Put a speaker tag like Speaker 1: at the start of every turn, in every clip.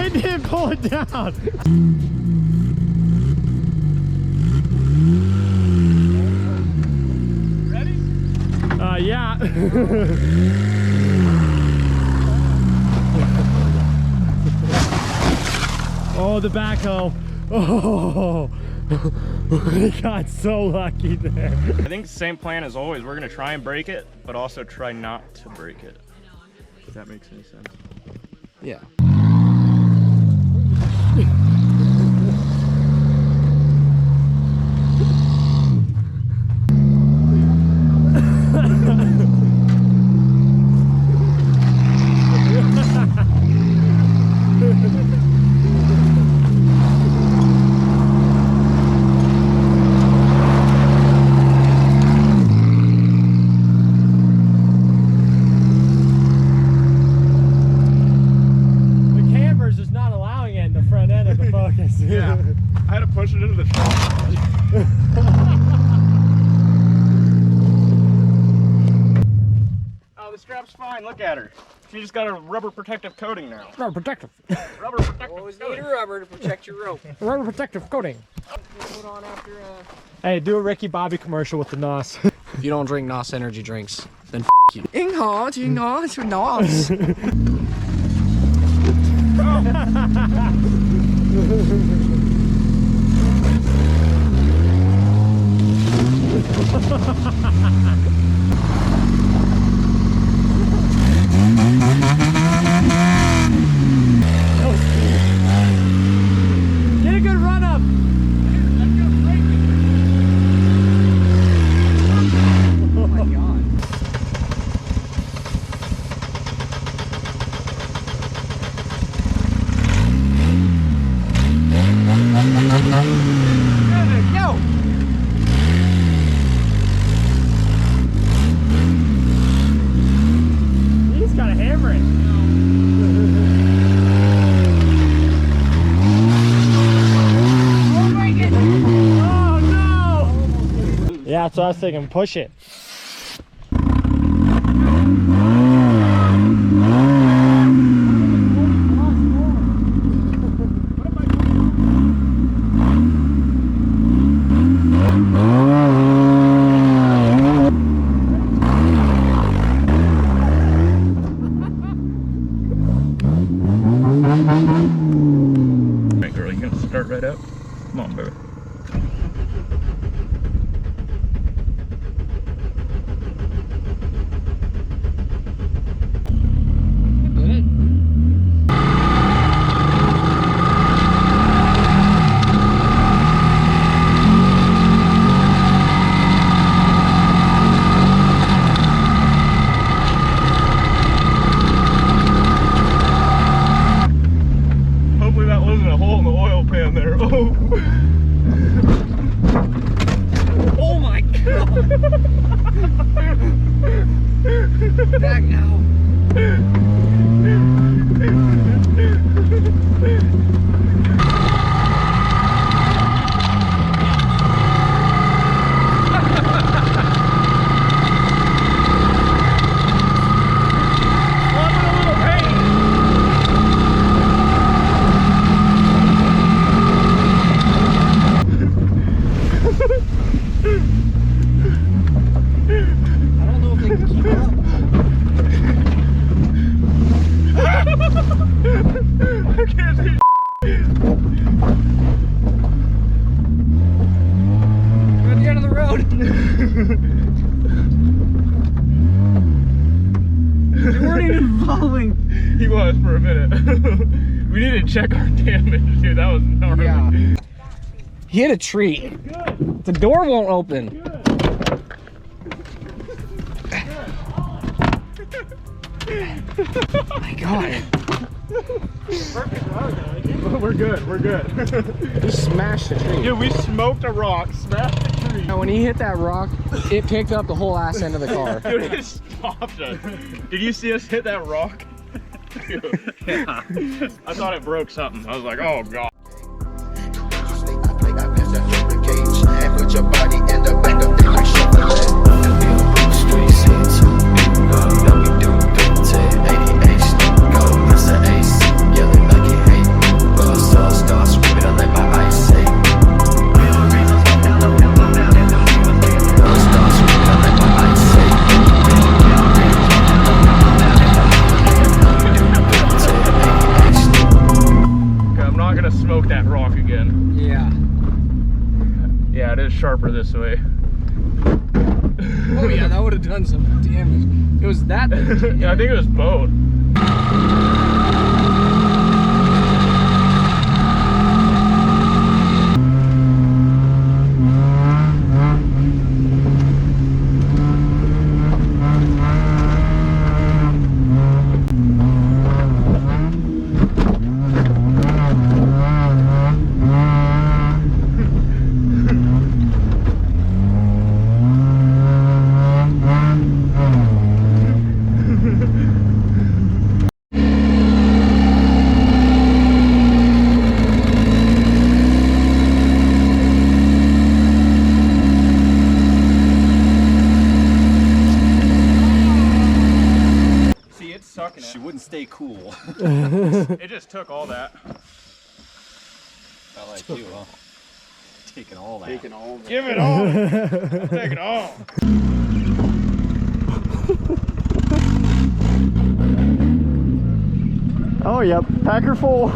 Speaker 1: It didn't pull it down.
Speaker 2: Ready?
Speaker 1: Yeah. Oh, the backhoe. Oh, we got so lucky there.
Speaker 2: I think the same plan as always. We're gonna try and break it, but also try not to break it. If that makes any sense.
Speaker 3: Yeah.
Speaker 2: Yeah, I had to push it into the truck. Oh, the strap's fine. Look at her. She just got a rubber protective coating now.
Speaker 1: Rubber protective.
Speaker 2: Rubber protective
Speaker 3: Always
Speaker 2: coating.
Speaker 3: need a rubber to protect your rope.
Speaker 1: Rubber protective coating.
Speaker 3: Put on after,
Speaker 1: Hey, do a Ricky Bobby commercial with the NOS.
Speaker 3: If you don't drink NOS energy drinks, then you. 银行去NOS去NOS.
Speaker 1: Get a good run up.
Speaker 3: Oh my god.
Speaker 1: Yo. He's got a hammer it. Oh no! Yeah, that's what I was thinking. Push it.
Speaker 2: Hey girl, you gonna start right up? Come on, baby. Hopefully that wasn't a hole in the oil pan there. Oh.
Speaker 3: Oh my god. Back now. I don't know if they can keep up.
Speaker 2: I can't see.
Speaker 3: We're at the end of the road. They weren't even following.
Speaker 2: He was for a minute. We need to check our damage, dude. That was gnarly.
Speaker 3: Yeah. He hit a tree. The door won't open. My God.
Speaker 2: We're good. We're good.
Speaker 3: We smashed the tree.
Speaker 2: Dude, we smoked a rock, smashed the tree.
Speaker 3: When he hit that rock, it picked up the whole ass end of the car.
Speaker 2: Dude, it stopped us. Did you see us hit that rock? Dude. Yeah. I thought it broke something. I was like, oh God.
Speaker 4: Put your body in the back of the Chevrolet.
Speaker 2: I'm not gonna smoke that rock again.
Speaker 3: Yeah.
Speaker 2: Yeah, it is sharper this way.
Speaker 3: Oh yeah, that would have done some damage. It was that.
Speaker 2: Yeah, I think it was both.
Speaker 5: She wouldn't stay cool.
Speaker 2: It just took all that.
Speaker 5: Not like you, huh? Taking all that.
Speaker 2: Taking all that. Give it all. I'll take it all.
Speaker 1: Oh, yep. Packer full.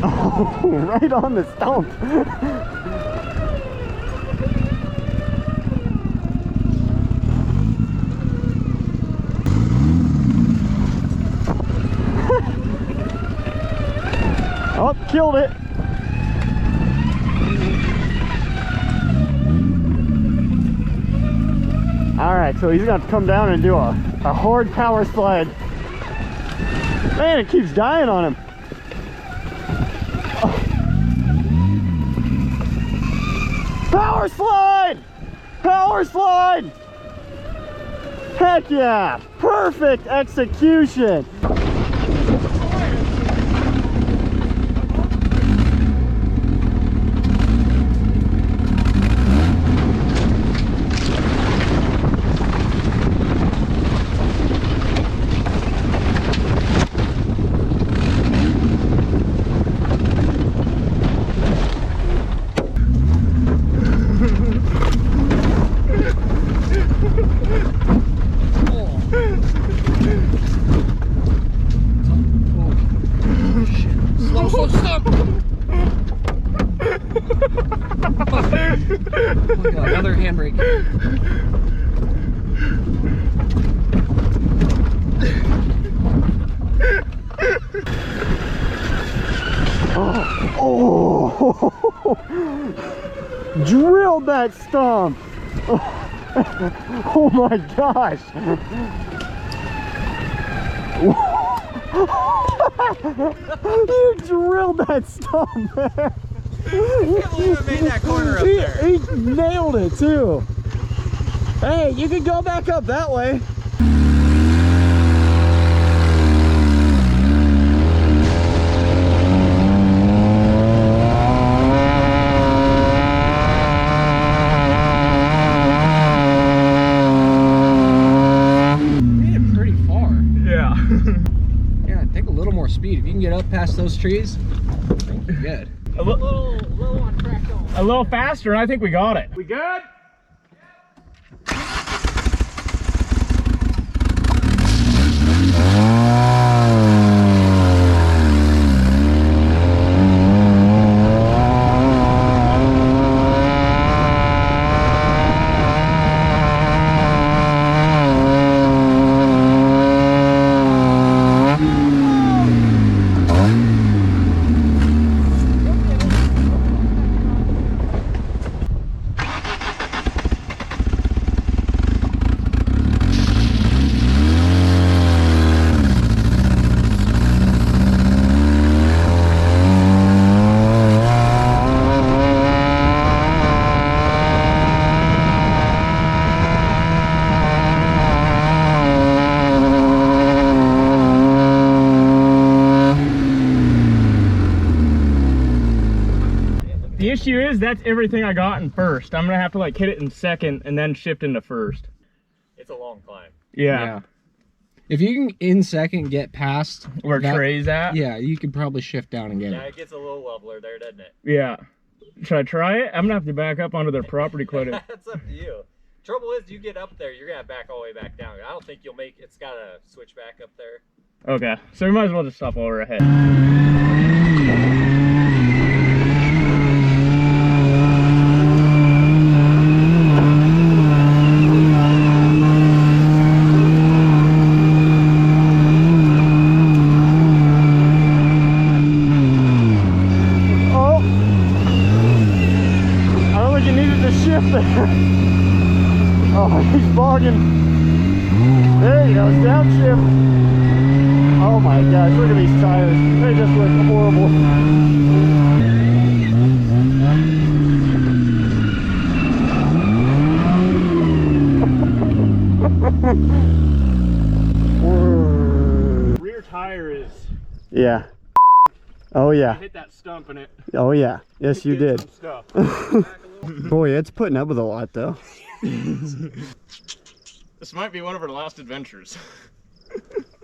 Speaker 1: Oh, right on the stump. Oh, killed it. All right, so he's gonna have to come down and do a hard power slide. Man, it keeps dying on him. Oh. Power slide! Power slide! Heck yeah! Perfect execution!
Speaker 3: Another handbrake.
Speaker 1: Oh, drilled that stump. Oh my gosh. You drilled that stump, man.
Speaker 5: I can't believe I made that corner up there.
Speaker 1: He nailed it too. Hey, you can go back up that way.
Speaker 3: Made it pretty far.
Speaker 2: Yeah.
Speaker 3: Yeah, take a little more speed. If you can get up past those trees, I think you're good.
Speaker 2: A little faster, and I think we got it. We good? issue is that's everything I got in first. I'm gonna have to like hit it in second and then shift into first.
Speaker 5: It's a long climb.
Speaker 2: Yeah.
Speaker 3: If you can in second get past
Speaker 2: Where
Speaker 3: that-
Speaker 2: Trey's at?
Speaker 3: yeah, you could probably shift down and get
Speaker 5: Yeah,
Speaker 3: it.
Speaker 5: it gets a little leveler there, doesn't it?
Speaker 2: Yeah. Should I try it? I'm gonna have to back up onto their property quite a
Speaker 5: That's up to you. Trouble is, you get up there, you're gonna back all the way back down. I don't think you'll make. It's got a switch back up there.
Speaker 2: Okay, so we might as well just stop while we're ahead.
Speaker 1: Oh! I don't think you needed to shift there. Oh, he's bogging. There you go, downshift. Oh my gosh, look at these tires. They just look horrible.
Speaker 2: Rear tire is.
Speaker 1: Yeah. Oh yeah.
Speaker 2: Hit that stump in it.
Speaker 1: Oh yeah. Yes, you did.
Speaker 2: Some stuff.
Speaker 1: Boy, it's putting up with a lot though.
Speaker 2: This might be one of our last adventures.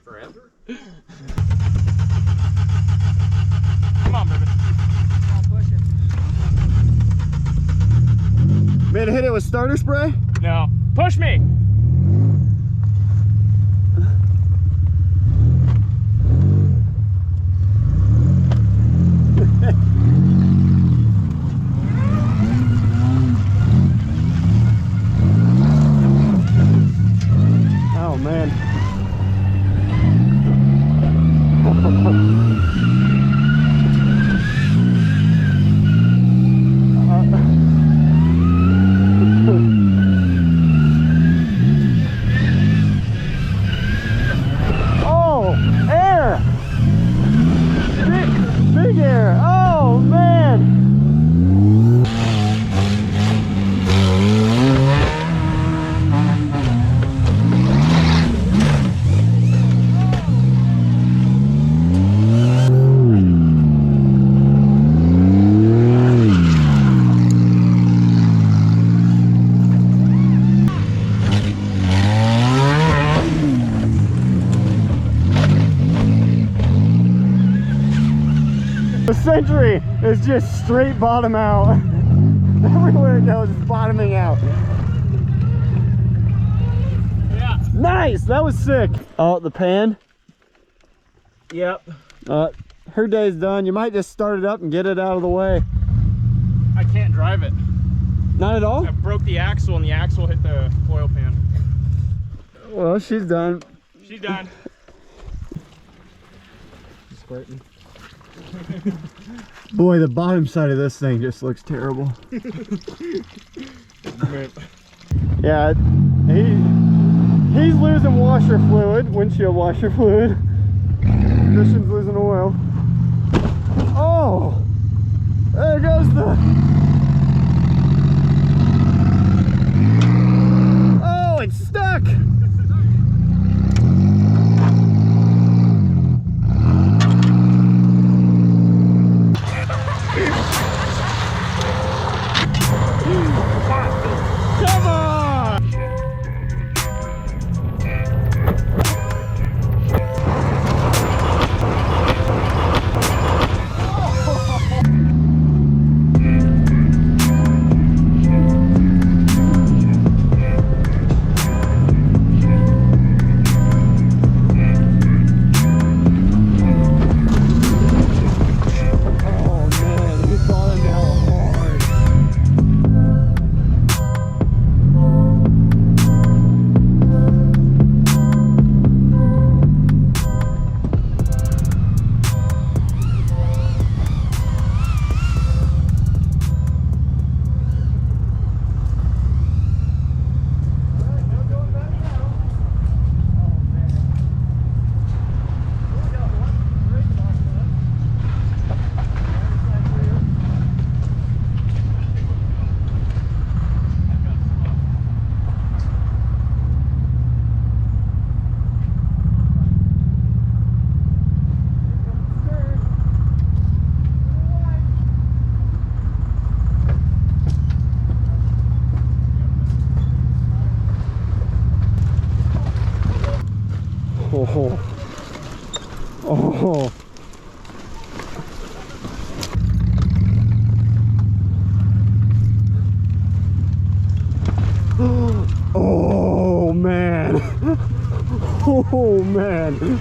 Speaker 5: Forever?
Speaker 2: Come on, baby.
Speaker 1: Made a hit it with starter spray?
Speaker 2: No. Push me!
Speaker 1: Oh man. Oh, air! Big air! Oh man! The Century is just straight bottom out. Everywhere it goes, it's bottoming out.
Speaker 2: Yeah.
Speaker 1: Nice! That was sick. Oh, the pan.
Speaker 2: Yep.
Speaker 1: Her day's done. You might just start it up and get it out of the way.
Speaker 2: I can't drive it.
Speaker 1: Not at all?
Speaker 2: I broke the axle and the axle hit the oil pan.
Speaker 1: Well, she's done.
Speaker 2: She's done.
Speaker 3: Squirting.
Speaker 1: Boy, the bottom side of this thing just looks terrible. Yeah, he's losing washer fluid, windshield washer fluid. Christian's losing oil. Oh, there goes the. Oh, it's stuck. Come on! Oh. Oh. Oh man. Oh man.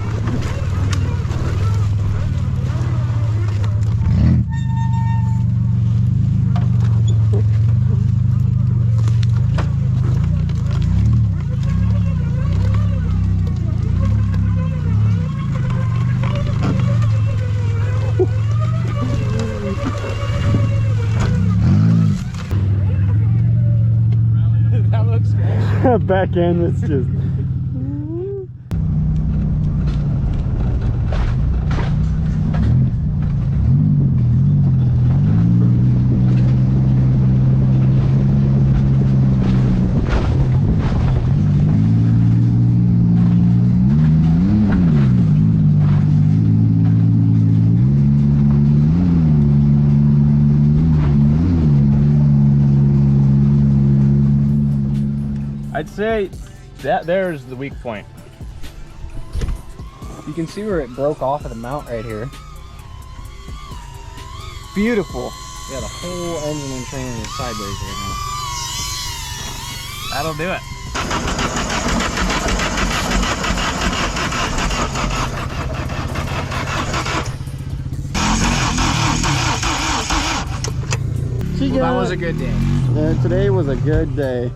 Speaker 2: That looks good.
Speaker 1: Back end, it's just.
Speaker 2: I'd say that there's the weak point.
Speaker 3: You can see where it broke off of the mount right here. Beautiful. Yeah, the whole engine and train is sideways right
Speaker 2: That'll do it.
Speaker 1: She
Speaker 3: now. Well, that
Speaker 1: got
Speaker 3: was
Speaker 1: it.
Speaker 3: a good day.
Speaker 1: Today was a good day.